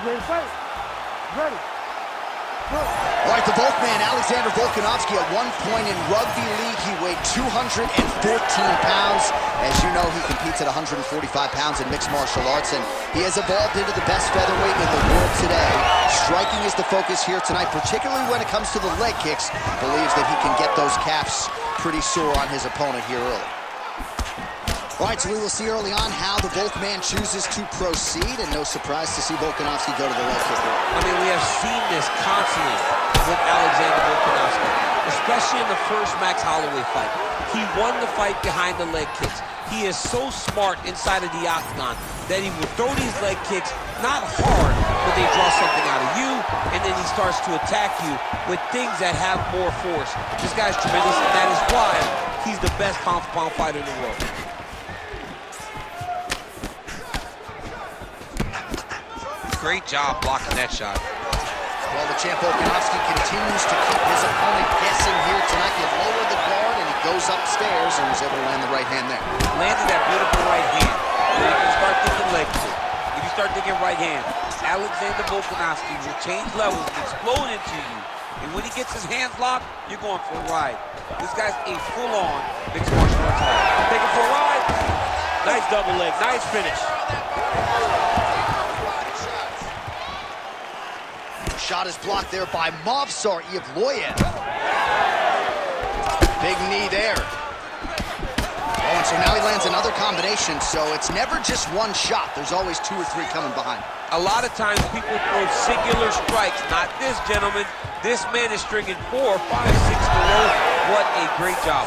Ready, fight. Ready. All right, the Volkman, Alexander Volkanovski, at one point in rugby league, he weighed 214 pounds. As you know, he competes at 145 pounds in mixed martial arts, and he has evolved into the best featherweight in the world today. Striking is the focus here tonight, particularly when it comes to the leg kicks. Believes that he can get those calves pretty sore on his opponent here early. All right, so we will see early on how the Volkman chooses to proceed, and no surprise to see Volkanovski go to the leg kick. I mean, we have seen this constantly with Alexander Volkanovski, especially in the first Max Holloway fight. He won the fight behind the leg kicks. He is so smart inside of the octagon that he will throw these leg kicks, not hard, but they draw something out of you, and then he starts to attack you with things that have more force. This guy's tremendous, and that is why he's the best pound-for-pound fighter in the world. Great job blocking that shot. Well, the champ Volkanovski continues to keep his opponent guessing here tonight. He lowered the guard and he goes upstairs and was able to land the right hand there. Landed that beautiful right hand. Then you can start thinking leg kick. If you start thinking right hand, Alexander Volkanovski will change levels and explode into you. And when he gets his hands locked, you're going for a ride. This guy's a full-on mixed martial arts fighter. Take him for a ride. Nice double leg. Nice finish. Shot is blocked there by Movsar Evloev. Big knee there. Oh, and so now he lands another combination, so it's never just one shot. There's always two or three coming behind. A lot of times people throw singular strikes. Not this gentleman. This man is stringing 4, 5, 6 in a row. What a great job.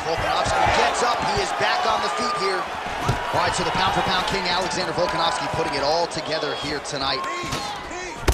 Volkanovski gets up. He is back on the feet here. All right, so the pound-for-pound king, Alexander Volkanovski, putting it all together here tonight.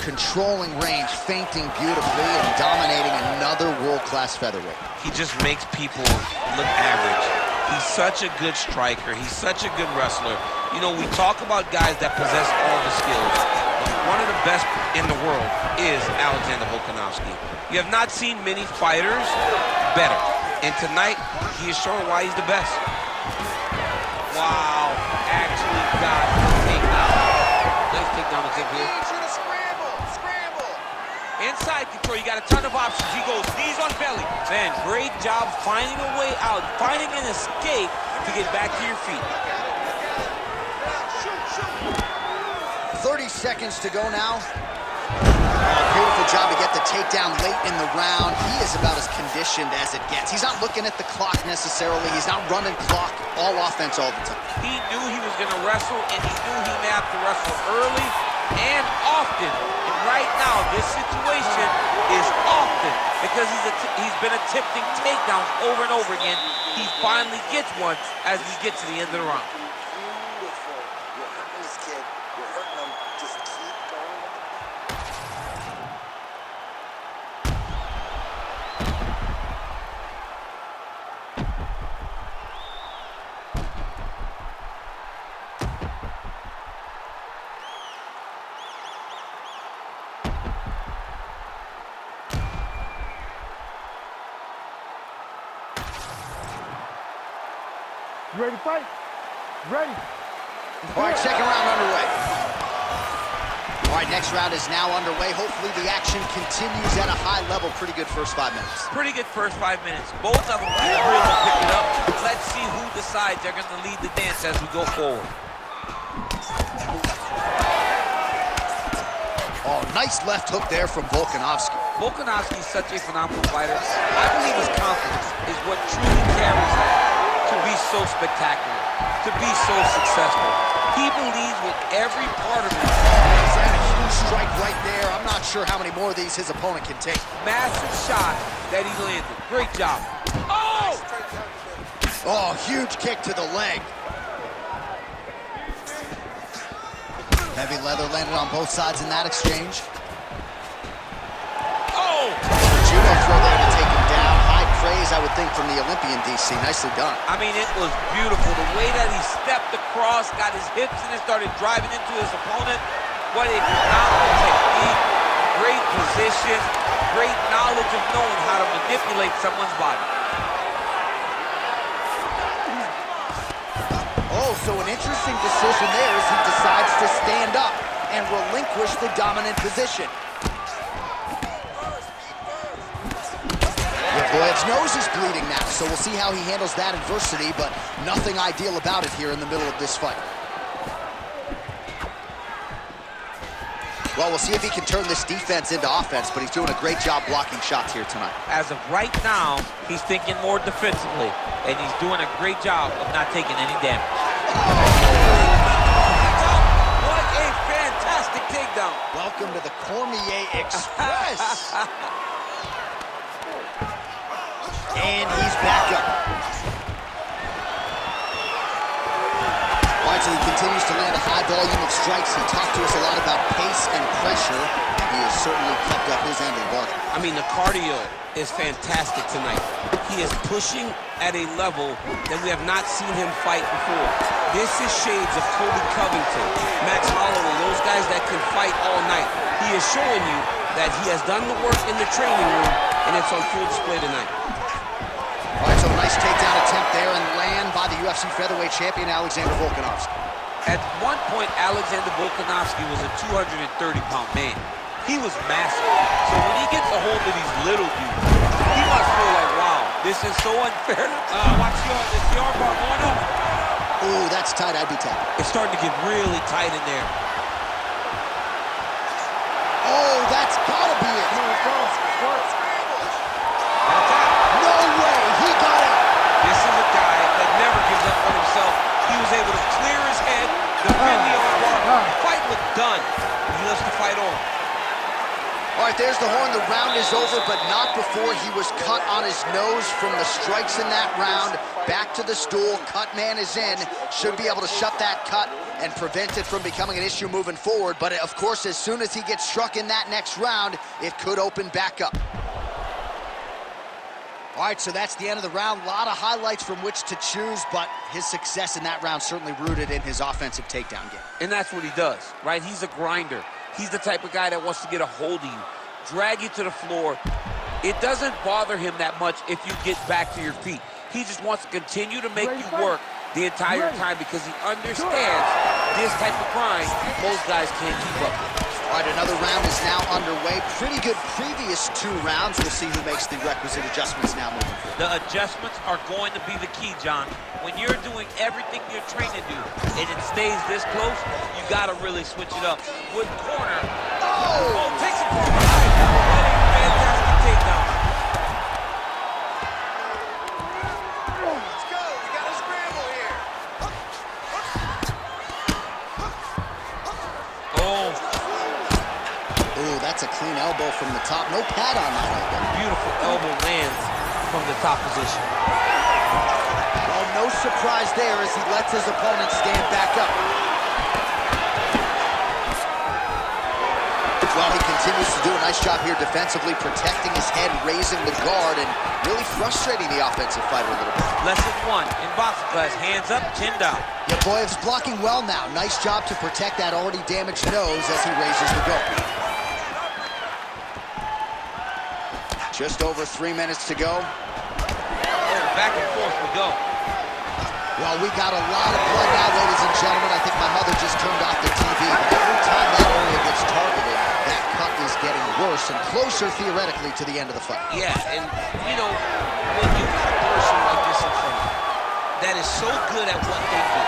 Controlling range, feinting beautifully, and dominating another world-class featherweight. He just makes people look average. He's such a good striker. He's such a good wrestler. You know, we talk about guys that possess all the skills. One of the best in the world is Alexander Volkanovski. You have not seen many fighters better. And tonight, he is showing why he's the best. Wow, actually got takedown. Nice takedown kick here. Inside control, you got a ton of options. He goes knees on belly. Man, great job finding a way out, finding an escape to get back to your feet. 30 seconds to go now. Beautiful job to get the takedown late in the round. He is about as conditioned as it gets. He's not looking at the clock necessarily. He's not running clock, all offense all the time. He knew he was going to wrestle, and he knew he may have to wrestle early and often. And right now, this situation is often because he's been attempting takedowns over and over again. He finally gets one as we get to the end of the round. Beautiful. You're hurting this kid. You're hurting him. Just keep going. You ready to fight? Ready. All right, second round underway. All right, next round is now underway. Hopefully the action continues at a high level. Pretty good first 5 minutes. Pretty good first 5 minutes. Both of them really pick it up. Let's see who decides they're going to lead the dance as we go forward. Oh, nice left hook there from Volkanovski. Volkanovski is such a phenomenal fighter. I believe his confidence is what truly carries him to be so spectacular, to be so successful. He believes with every part of him. Is that a huge strike right there? I'm not sure how many more of these his opponent can take. Massive shot that he landed. Great job. Oh! Oh, huge kick to the leg. Heavy leather landed on both sides in that exchange. Oh! Judo throw there to take him down. High praise, I would think, from the Olympian, DC. Nicely done. I mean, it was beautiful. The way that he stepped across, got his hips in and started driving into his opponent. What a phenomenal technique. Great position. Great knowledge of knowing how to manipulate someone's body. Oh, so an interesting decision there as he decides to stand up. and relinquish the dominant position. Yevdoyev's nose is bleeding now, so we'll see how he handles that adversity, but nothing ideal about it here in the middle of this fight. Well, we'll see if he can turn this defense into offense, but he's doing a great job blocking shots here tonight. As of right now, he's thinking more defensively, and he's doing a great job of not taking any damage. What a fantastic takedown. Welcome to the Cormier Express. And he's back up. All right, so he continues to land a high volume of strikes. He talked to us a lot about pace and pressure, and he has certainly kept up his end of the bargain. I mean, the cardio is fantastic tonight. He is pushing at a level that we have not seen him fight before. This is shades of Colby Covington, Max Holloway, those guys that can fight all night. He is showing you that he has done the work in the training room, and it's on full display tonight. All right, so a nice takedown attempt there and land by the UFC featherweight champion, Alexander Volkanovski. At one point, Alexander Volkanovski was a 230-pound man. He was massive. So when he gets a hold of these little dudes, he must feel like, wow, this is so unfair. Watch the arm bar going up. Ooh, that's tight. I'd be tapped. It's starting to get really tight in there. Oh, that's gotta be it. Come on, let's go. Sports. No way, he got it. This is a guy that never gives up on himself. He was able to clear his head, defend the armbar. The fight was done. He lets the fight on. All right, there's the horn. The round is over, but not before he was cut on his nose from the strikes in that round. Back to the stool. Cut man is in. Should be able to shut that cut and prevent it from becoming an issue moving forward. But, of course, as soon as he gets struck in that next round, it could open back up. All right, so that's the end of the round. A lot of highlights from which to choose, but his success in that round certainly rooted in his offensive takedown game. And that's what he does, right? He's a grinder. He's the type of guy that wants to get a hold of you, drag you to the floor. It doesn't bother him that much if you get back to your feet. He just wants to continue to make you work the entire time because he understands this type of grind most guys can't keep up with. All right, another round is now underway. Pretty good previous two rounds. We'll see who makes the requisite adjustments now moving forward. The adjustments are going to be the key, John. When you're doing everything you're trained to do and it stays this close, you got to really switch it up. With corner, takes it from behind. What a fantastic takedown. Let's go. We got a scramble here. Ooh, that's a clean elbow from the top. No pad on that elbow. Beautiful elbow lands from the top position. Well, no surprise there as he lets his opponent stand back up. Well, he continues to do a nice job here defensively, protecting his head, raising the guard, and really frustrating the offensive fighter a little bit. Lesson one in boxing class, hands up, chin down. Yevdoyev's blocking well now. Nice job to protect that already damaged nose as he raises the guard. Just over 3 minutes to go. Back and forth we go. Well, we got a lot of blood now, ladies and gentlemen. I think my mother just turned off the TV. But every time that area gets targeted, that cut is getting worse and closer, theoretically, to the end of the fight. Yeah, and, you know, when you got a person like this in front of you that is so good at what they do,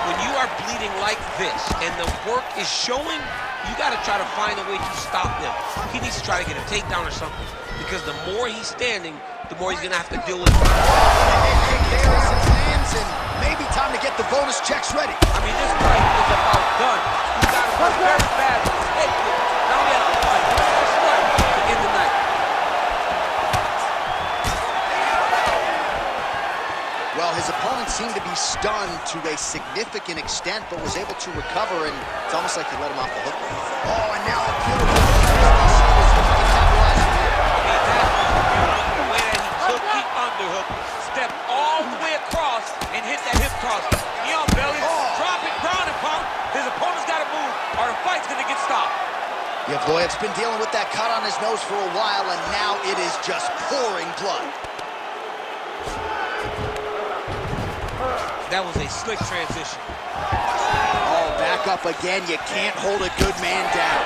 when you are bleeding like this and the work is showing, you got to try to find a way to stop them. He needs to try to get a takedown or something, because the more he's standing, the more he's going to have to deal with it. There is his hands, and maybe time to get the bonus checks ready. I mean, this fight is about done. He's got to work very fast. Now he has to fight one strike to end the night. Well, his opponent seemed to be stunned to a significant extent, but was able to recover, and it's almost like he let him off the hook. Oh, and now a beautiful The way that he took the underhook, stepped all the way across, and hit that hip toss. Knee on belly, drop it, ground and pound. His opponent's got to move, or the fight's going to get stopped. Yevdoyev's been dealing with that cut on his nose for a while, and now it is just pouring blood. That was a slick transition. Oh, that back up again. You can't hold a good man down.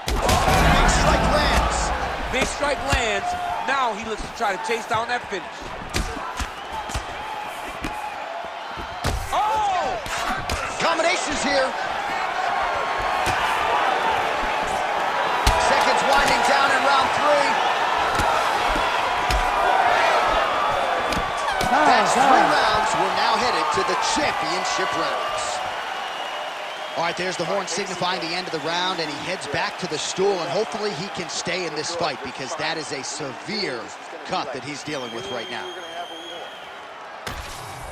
Big strike lands. Big strike lands. Now he looks to try to chase down that finish. Oh! Combinations here. Seconds winding down in round 3. That's 3 rounds. We're now headed to the championship rounds. All right, there's the horn signifying the end of the round, and he heads back to the stool, and hopefully he can stay in this fight because that is a severe cut that he's dealing with right now.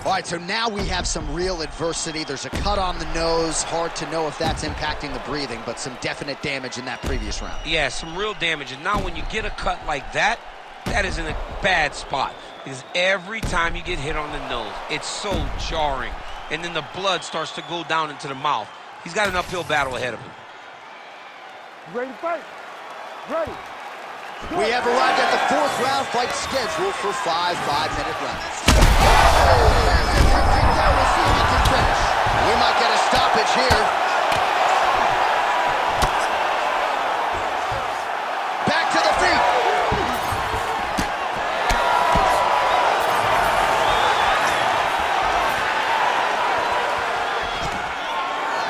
All right, so now we have some real adversity. There's a cut on the nose. Hard to know if that's impacting the breathing, but some definite damage in that previous round. Yeah, some real damage. And now when you get a cut like that, that is in a bad spot. Because every time you get hit on the nose, it's so jarring. And then the blood starts to go down into the mouth. He's got an uphill battle ahead of him. Ready to fight? Ready. We have arrived at the 4th round fight scheduled for 5 5-minute rounds. We'll see if he can finish. We might get a stoppage here. Back to the feet.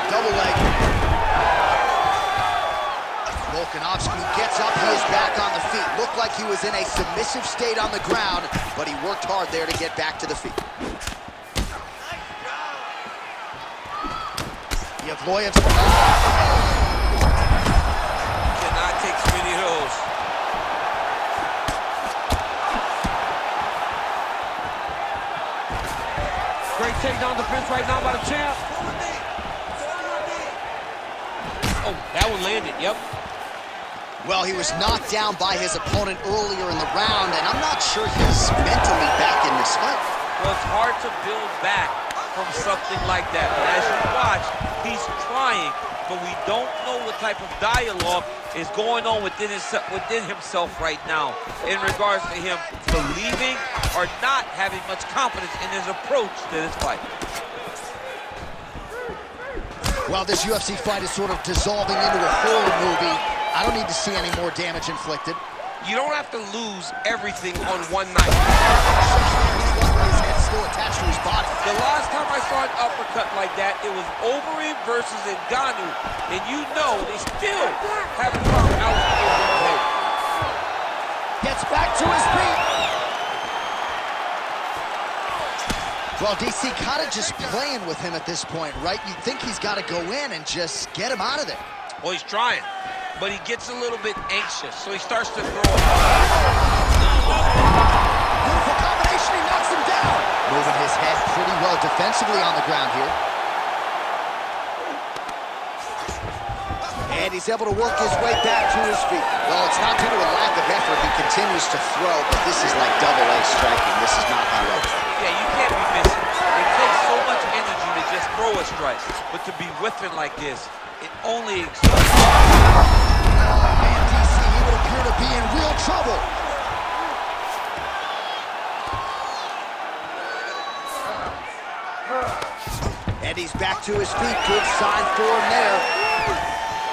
Double leg. Volkanovski gets up, he is back on the feet. Looked like he was in a submissive state on the ground, but he worked hard there to get back to the feet. Yevloyev's... Cannot take too many of those. Great takedown defense right now by the champ. Oh, that one landed, yep. Well, he was knocked down by his opponent earlier in the round, and I'm not sure he's mentally back in this fight. Well, it's hard to build back from something like that. But as you watch, he's trying, but we don't know what type of dialogue is going on within himself right now in regards to him believing or not having much confidence in his approach to this fight. Well, this UFC fight is sort of dissolving into a horror movie. I don't need to see any more damage inflicted. You don't have to lose everything on one night. His head's still attached to his body. The last time I saw an uppercut like that, it was Overeem versus Ngannou, and you know they still haven't found out his head. Gets back to his feet. Well, DC kind of just playing with him at this point, right? You think he's got to go in and just get him out of there. Well, he's trying, but he gets a little bit anxious, so he starts to throw. Beautiful combination, he knocks him down. Moving his head pretty well defensively on the ground here. And he's able to work his way back to his feet. Well, it's not due to a lack of effort. He continues to throw, but this is like double-A striking. This is not how it. Yeah, you can't be missing. It takes so much energy to just throw a strike, but to be whiffing like this, it only excites. Man, DC, he would appear to be in real trouble. And he's back to his feet. Good sign for him there.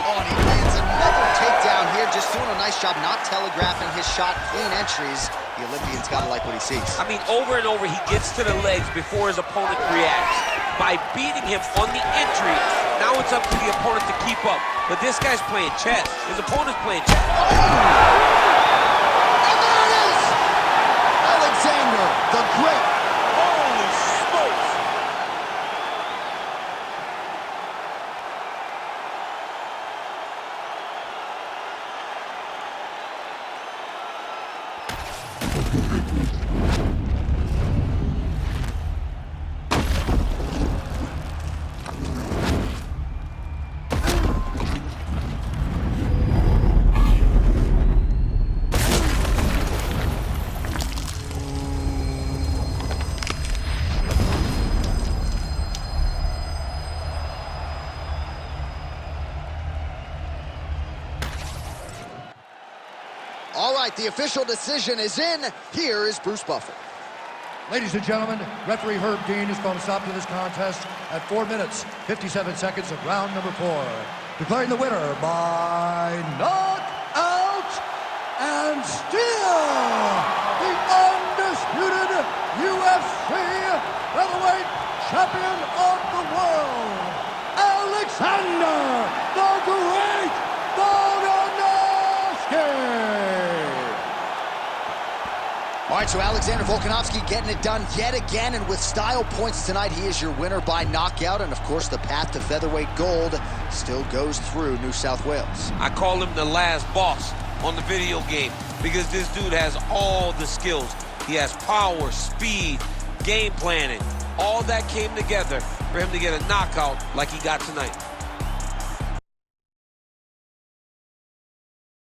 Oh, and he lands another takedown here. Just doing a nice job not telegraphing his shot. Clean entries. The Olympian's got to like what he sees. I mean, over and over, he gets to the legs before his opponent reacts. By beating him on the entry, now it's up to the opponent to keep up. But this guy's playing chess. His opponent's playing chess. Oh! And there it is! Alexander, the Great. Holy smokes! All right, the official decision is in. Here is Bruce Buffer. Ladies and gentlemen, referee Herb Dean is going to stop to this contest at 4 minutes, 57 seconds of round number 4. Declaring the winner by knockout and still the undisputed UFC featherweight champion of the world, Alexander the Great Volkanovski. All right, so Alexander Volkanovski getting it done yet again, and with style points tonight, he is your winner by knockout, and of course the path to featherweight gold still goes through New South Wales. I call him the last boss on the video game because this dude has all the skills. He has power, speed, game planning. All that came together for him to get a knockout like he got tonight.